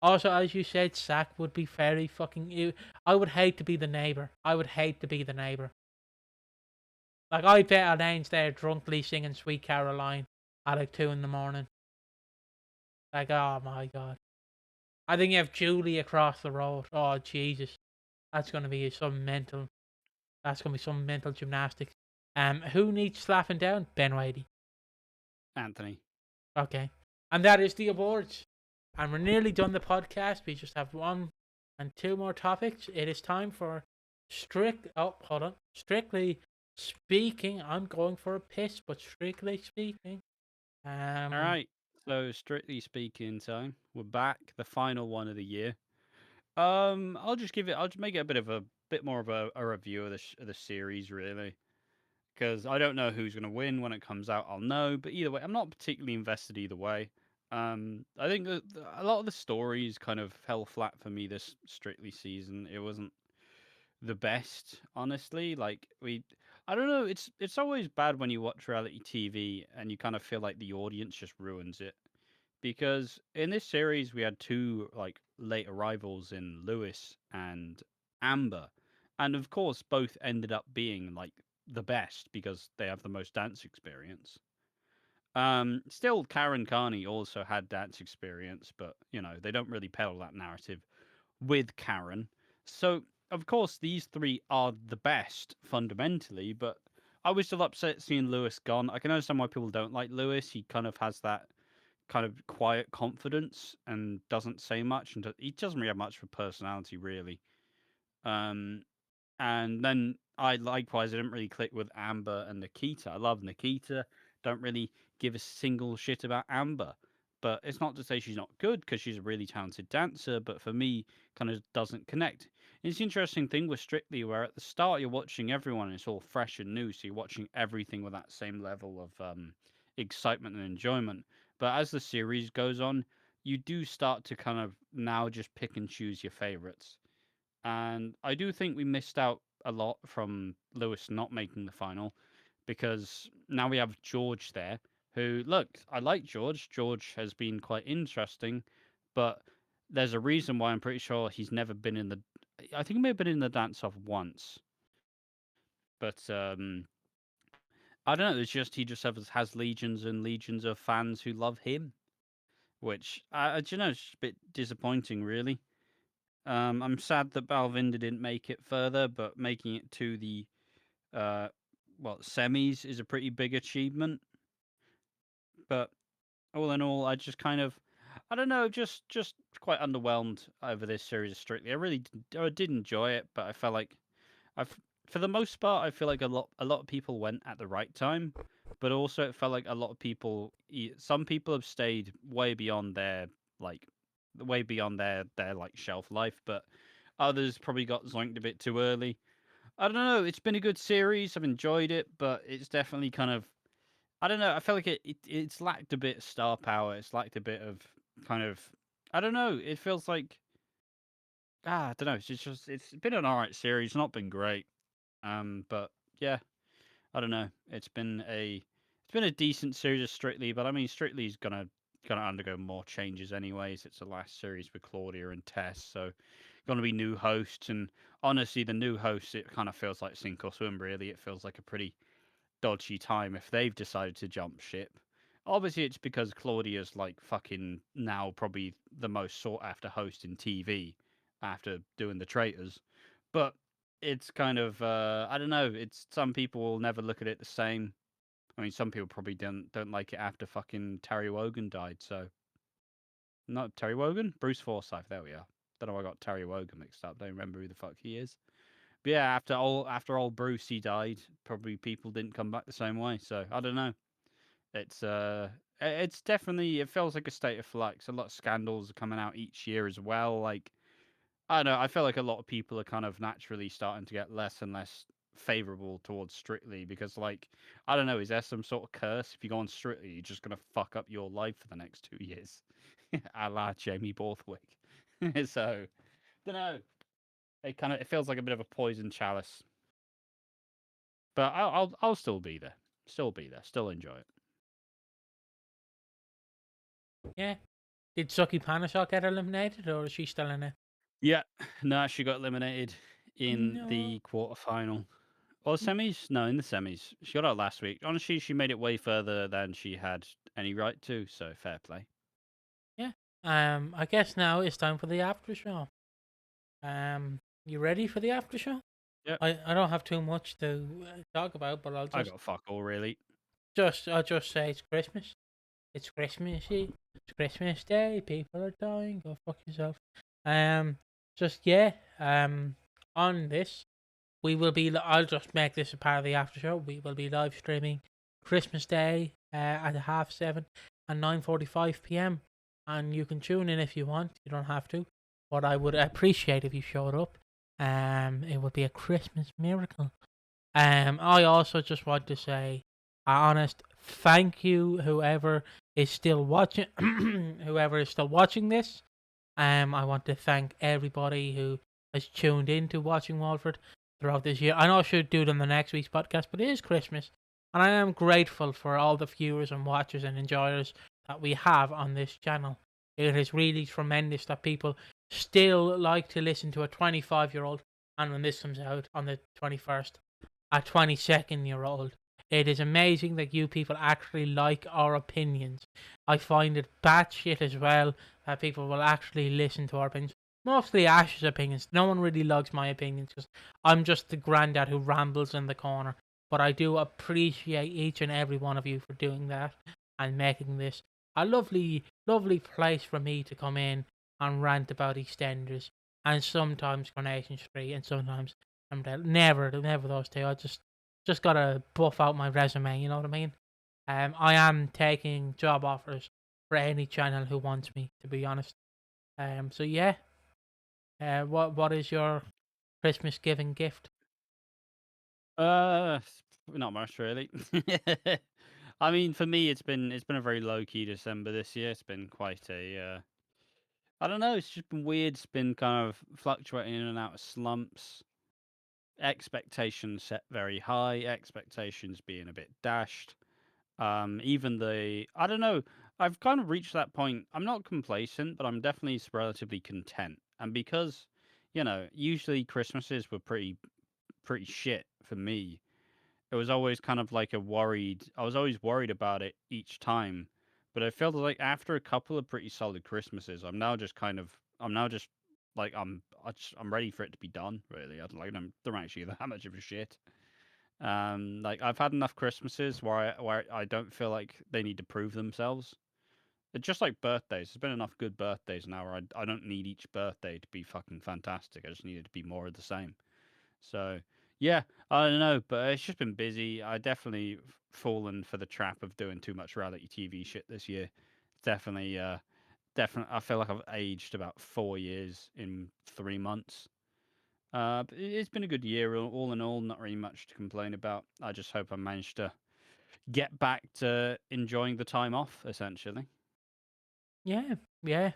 Also, as you said, Sack would be very fucking. I would hate to be the neighbor. I would hate to be the neighbor. Like, I bet Elaine's there drunkenly singing "Sweet Caroline" at like 2 in the morning. Like, oh my god. I think you have Julie across the road. Oh Jesus, that's gonna be some mental. That's gonna be some mental gymnastics. Who needs slapping down? Ben Whitey. Anthony. Okay, and that is the awards. And we're nearly done the podcast. We just have one and two more topics. It is time for hold on. Strictly speaking, I'm going for a piss, but strictly speaking, All right. So strictly speaking, time we're back. The final one of the year. I'll just give it. I'll just make it a bit more of a review of the series, really, because I don't know who's going to win when it comes out. I'll know, but either way, I'm not particularly invested either way. I think that a lot of the stories kind of fell flat for me this strictly season. It wasn't the best, honestly. I don't know. It's always bad when you watch reality TV and you kind of feel like the audience just ruins it. Because in this series we had two like late arrivals in Lewis and Amber, and of course both ended up being like the best because they have the most dance experience. Still, Karen Carney also had dance experience, but they don't really peddle that narrative with Karen. So, of course, these three are the best fundamentally, but I was still upset seeing Lewis gone. I can understand why people don't like Lewis. He kind of has that kind of quiet confidence and doesn't say much, and he doesn't really have much of a personality, really. Um, and then I likewise I didn't really click with Amber and Nikita. I love Nikita. Don't really give a single shit about Amber. But it's not to say she's not good because she's a really talented dancer. But for me, kind of doesn't connect. And it's an interesting thing with Strictly, where at the start you're watching everyone and it's all fresh and new, so you're watching everything with that same level of excitement and enjoyment. But as the series goes on, you do start to kind of now just pick and choose your favorites. And I do think we missed out a lot from Lewis not making the final because now we have George there. Who, look, I like George. George has been quite interesting, but there's a reason why I'm pretty sure he's never been in the. I think he may have been in the dance off once, but I don't know. It's just he just has legions and legions of fans who love him, which it's a bit disappointing, really. I'm sad that Balvinda didn't make it further, but making it to the uh, semis is a pretty big achievement. But all in all, I just kind of, I don't know, just quite underwhelmed over this series of Strictly. I did enjoy it, but I felt like I've, for the most part, I feel like a lot of people went at the right time, but also it felt like a lot of people, some people have stayed way beyond like, way beyond their like shelf life, but others probably got zoinked a bit too early. I don't know. It's been a good series. I've enjoyed it, but it's definitely kind of, I don't know. I feel like it's lacked a bit of star power. It's lacked a bit of kind of, I don't know. It feels like I don't know. It's been an alright series. Not been great. But yeah, I don't know. It's been a decent series of Strictly, but I mean Strictly's gonna undergo more changes anyways. It's the last series with Claudia and Tess, so gonna be new hosts. And honestly, the new hosts, it kind of feels like sink or swim. Really, it feels like a pretty dodgy time if they've decided to jump ship. Obviously, it's because Claudia's like fucking now probably the most sought after host in TV after doing the Traitors. But it's kind of I don't know. It's some people will never look at it the same. I mean, some people probably don't like it after fucking Terry Wogan died. So not Terry Wogan, Bruce Forsyth. There we are. Don't know why I got Terry Wogan mixed up. Don't remember who the fuck he is. But yeah, after old Brucey died, probably people didn't come back the same way. So I don't know. It's definitely it feels like a state of flux. A lot of scandals are coming out each year as well. Like I don't know, I feel like a lot of people are kind of naturally starting to get less and less favorable towards Strictly because like I don't know, is there some sort of curse if you go on Strictly, you're just gonna fuck up your life for the next 2 years, a la Jamie Borthwick. So don't know. It feels like a bit of a poison chalice, but I'll still be there, still enjoy it. Yeah. Did Suki Panasok get eliminated, or is she still in it? Yeah, no, she got eliminated in No. the quarterfinal. Well, semis, no, in the semis. She got out last week. Honestly, she made it way further than she had any right to, so fair play. Yeah. I guess now it's time for the after show. You ready for the after show? Yep, I don't have too much to talk about, but I got fuck all, really. I'll just say it's Christmas. It's Christmassy. It's Christmas Day. People are dying. Go fuck yourself. Um, just yeah. On this, we will be. I'll just make this a part of the after show. We will be live streaming Christmas Day at 7:30 and 9:45 p.m. And you can tune in if you want. You don't have to, but I would appreciate if you showed up. It would be a Christmas miracle. I also just want to say, a honest thank you, whoever is still watching, whoever is still watching this. I want to thank everybody who has tuned in to Watching Walford throughout this year. I know I should do it on the next week's podcast, but it is Christmas, and I am grateful for all the viewers and watchers and enjoyers that we have on this channel. It is really tremendous that people still like to listen to a 25-year-old, and when this comes out on the 21st, a 22-year-old. It is amazing that you people actually like our opinions. I find it batshit as well that people will actually listen to our opinions. Mostly Ash's opinions. No one really likes my opinions because I'm just the granddad who rambles in the corner. But I do appreciate each and every one of you for doing that and making this a lovely, lovely place for me to come in and rant about EastEnders and sometimes Coronation Street and sometimes Emmerdale. Never those two. I just gotta buff out my resume. You know what I mean? I am taking job offers for any channel who wants me. To be honest. So yeah. What is your Christmas giving gift? Uh, Not much really. I mean, for me, it's been a very low key December this year. It's been quite a I don't know. It's just been weird. It's been kind of fluctuating in and out of slumps. Expectations set very high. Expectations being a bit dashed. Even I don't know. I've kind of reached that point. I'm not complacent, but I'm definitely relatively content. And because, usually Christmases were pretty shit for me. It was always kind of like I was always worried about it each time. But I felt like after a couple of pretty solid Christmases, I'm now just like I'm ready for it to be done. Really, I like they're actually that much of a shit. Like I've had enough Christmases where I don't feel like they need to prove themselves. It's just like birthdays. There's been enough good birthdays now where I don't need each birthday to be fucking fantastic. I just need it to be more of the same. So yeah, I don't know, but it's just been busy. I definitely fallen for the trap of doing too much reality TV shit this year. Definitely, definitely. I feel like I've aged about 4 years in 3 months. But it's been a good year, all in all. Not really much to complain about. I just hope I managed to get back to enjoying the time off, essentially. Yeah, yeah.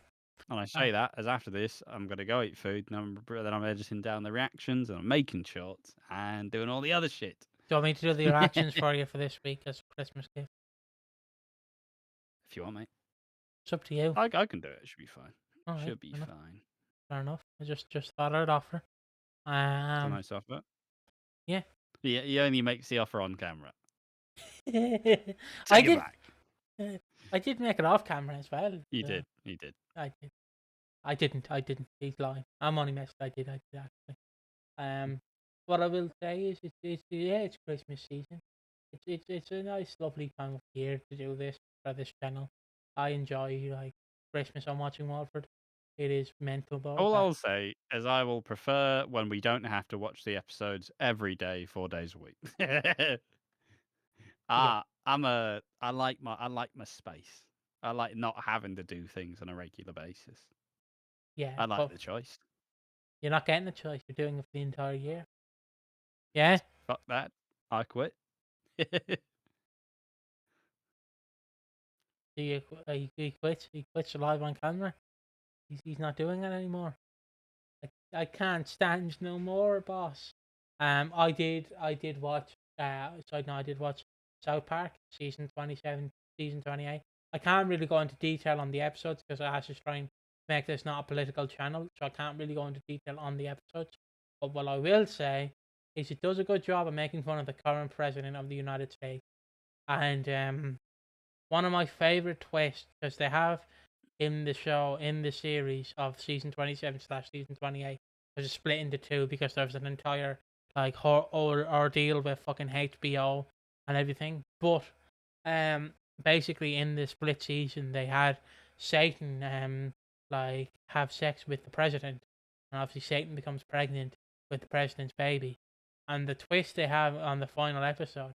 And I Uh, say that as after this, I'm gonna go eat food, and then I'm editing down the reactions, and I'm making shorts, and doing all the other shit. do you want me to do the reactions for you for this week as a Christmas gift? If you want, mate, It's up to you. I can do it. It should be fine. All right, Should be fair enough. fine. Fair enough. I just thought I'd offer. It's a Um, nice offer. yeah. He only makes the offer on camera. I Take it did. back. I did make it off camera as well. You did. You did. I did. I didn't. I didn't. He's lying. I'm only messing. I did. I did actually. What I will say is, it's Christmas season. It's a nice, lovely time of year to do this for this channel. I enjoy like Christmas on Watching Walford. It is mental though All that I'll say is I will prefer when we don't have to watch the episodes every day, 4 days a week. yeah, I like my space. I like not having to do things on a regular basis. yeah. I like But the choice. you're not getting a choice. You're doing it for the entire year. Yeah. Fuck that. I quit. Do you? He quits. He quits live on camera. He's not doing it anymore. I can't stand no more, boss. I did watch. Sorry, no, I did watch South Park season 27, season 28. I can't really go into detail on the episodes because I was just trying to make this not a political channel, so I can't really go into detail on the episodes. But what I will say is it does a good job of making fun of the current president of the United States. And one of my favorite twists, because they have in the show, in the series of season 27 slash season 28, there's a split into two because there's an entire like ordeal with fucking HBO and everything. But um, basically in the split season, they had Satan like have sex with the president, and obviously Satan becomes pregnant with the president's baby. And the twist they have on the final episode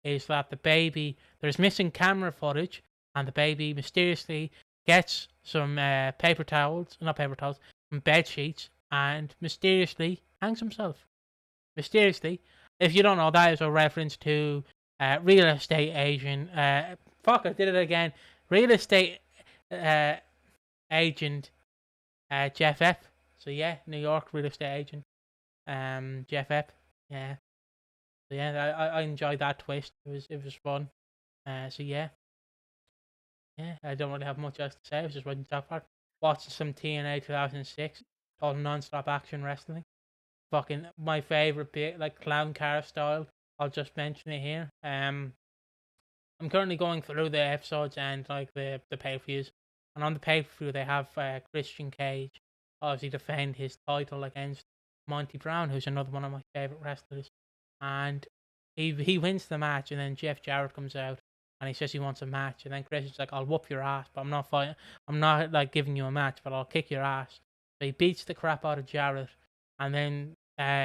is that the baby, there's missing camera footage, and the baby mysteriously gets some paper towels, not paper towels, some bed sheets, and mysteriously hangs himself. Mysteriously. If you don't know, that is a reference to real estate agent. Fuck, I did it again. Real estate uh, agent Jeff Epp. So yeah, New York real estate agent Jeff Epp. Yeah. So yeah, I enjoyed that twist. It was fun. So yeah, I don't really have much else to say. I was just waiting to talk about watching some TNA 2006, all non-stop action wrestling. Fucking my favorite bit, like clown car style. I'll just mention it here. I'm currently going through the episodes and like the pay-per-views, and on the pay-per-view they have Christian Cage obviously defend his title against Monty Brown, who's another one of my favorite wrestlers, and he wins the match, and then Jeff Jarrett comes out and he says he wants a match, and then Chris is like, "I'll whoop your ass, but I'm not fighting. I'm not like giving you a match, but I'll kick your ass." So he beats the crap out of Jarrett, and then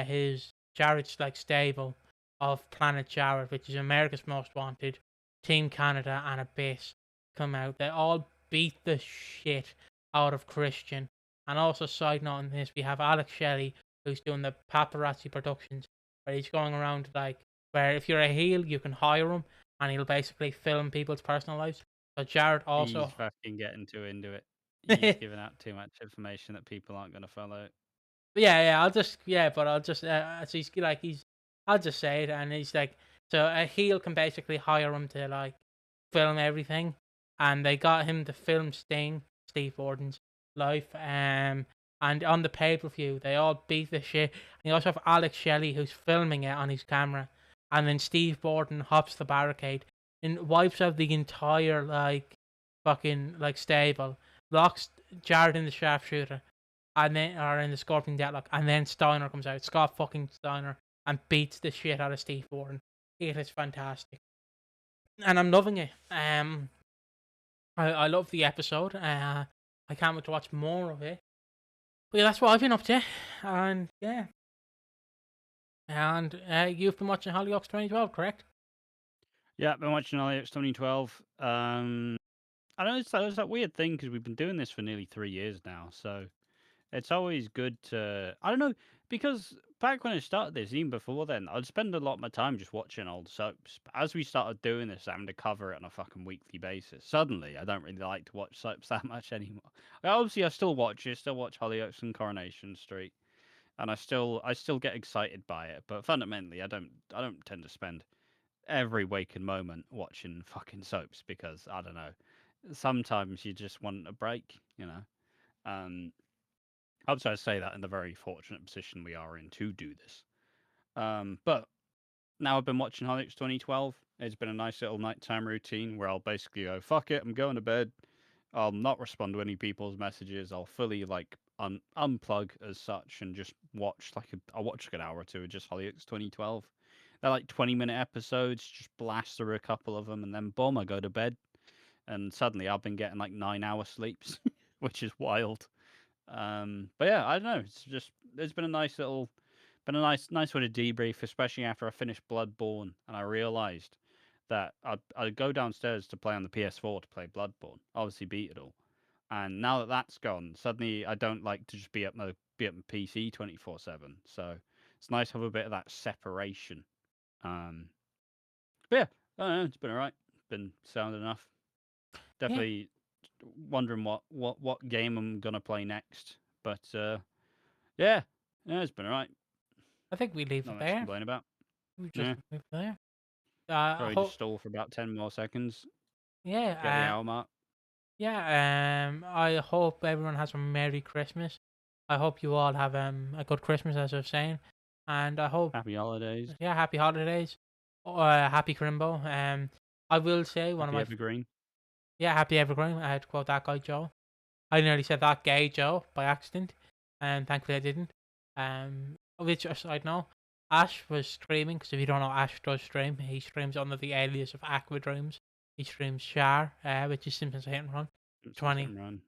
his Jarrett's like stable of Planet Jarrett, which is America's Most Wanted, Team Canada, and Abyss come out. They all beat the shit out of Christian. And also, side note on this, we have Alex Shelley, who's doing the paparazzi productions, where he's going around like, where if you're a heel, you can hire him, and he'll basically film people's personal lives. So Jared He's also, fucking getting too into it. He's giving out too much information that people aren't going to follow. but I'll just, so I'll just say it, and he's like, so a heel can basically hire him to like film everything, and they got him to film Sting, Steve Borden's life, and on the pay per view they all beat the shit. And you also have Alex Shelley who's filming it on his camera, and then Steve Borden hops the barricade and wipes out the entire like fucking like stable, locks Jared in the sharpshooter, and then or in the Scorpion Deadlock, and then Steiner comes out, Scott fucking Steiner, and beats the shit out of Steve Borden. It is fantastic, and I'm loving it. I love the episode. I can't wait to watch more of it. But yeah, that's what I've been up to, and yeah, and you've been watching Hollyoaks 2012, correct? Yeah, I've been watching Hollyoaks 2012. I know it's that weird thing because we've been doing this for nearly 3 years now, so it's always good to I don't know because back when I started this, even before then, I'd spend a lot of my time just watching old soaps. But as we started doing this, having to cover it on a fucking weekly basis, suddenly I don't really like to watch soaps that much anymore. Obviously, I still watch it, still watch Hollyoaks and Coronation Street, and I still get excited by it. But fundamentally, I don't tend to spend every waking moment watching fucking soaps because I don't know. Sometimes you just want a break, you know. Um, Obviously, I say that in the very fortunate position we are in to do this. But now I've been watching Hollyoaks 2012. It's been a nice little nighttime routine where I'll basically go, fuck it, I'm going to bed. I'll not respond to any people's messages. I'll fully like unplug as such and just watch I'll watch like an hour or two of just Hollyoaks 2012. They're like 20-minute episodes, just blast through a couple of them, and then boom, I go to bed. And suddenly I've been getting like 9 hour sleeps, which is wild. But yeah, I don't know. It's been a nice way to debrief, especially after I finished Bloodborne and I realised that I'd go downstairs to play on the PS4 to play Bloodborne, obviously beat it all. And now that that's gone, suddenly I don't like to just be at my PC 24/7. So it's nice to have a bit of that separation. Um, but yeah, I don't know. It's been alright. Been sound enough. Yeah, Definitely wondering what game I'm gonna play next. But yeah, yeah, it's been alright. I think we leave Not it much to there. complain about. We just Yeah, leave it there. probably just stall for about 10 more seconds. Get the Yeah, hour mark. I hope everyone has a Merry Christmas. I hope you all have a good Christmas, as I was saying, and I hope, Happy holidays. yeah, happy holidays, happy Crimbo. I will say one of Happy my, evergreen. yeah, happy Evergreen. I had to quote that guy Joe. I nearly said that gay Joe by accident, and thankfully I didn't. Which aside now, Ash was streaming because if you don't know, Ash does stream. He streams under the alias of AquaDreams. He streams Char, which is Simpsons Hit and Run. It's hit 20. and run.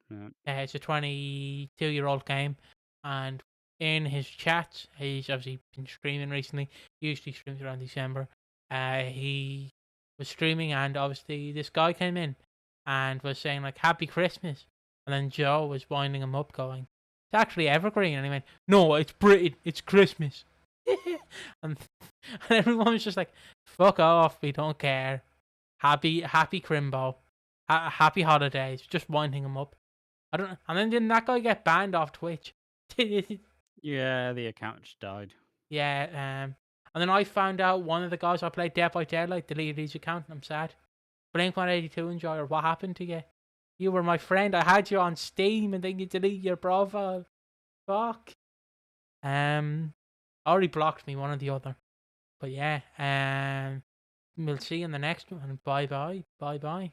Yeah. It's a 22-year-old game, and in his chats, he's obviously been streaming recently. He usually streams around December. He was streaming, and obviously this guy came in and was saying like "Happy Christmas," and then Joe was winding him up, going, "It's actually evergreen," and he went, "No, it's Britain. It's Christmas." and, and everyone was just like, "Fuck off. We don't care. Happy Crimbo. Happy holidays." Just winding him up. I don't know. And then didn't that guy get banned off Twitch? Yeah, the account just died. Yeah. And then I found out one of the guys I played Dead by Daylight deleted his account. I'm sad. Blink-182 enjoyer, what happened to you? You were my friend. I had you on Steam, and then you delete your profile. Fuck. Already blocked me, one or the other. But yeah. We'll see you in the next one. Bye bye. Bye bye.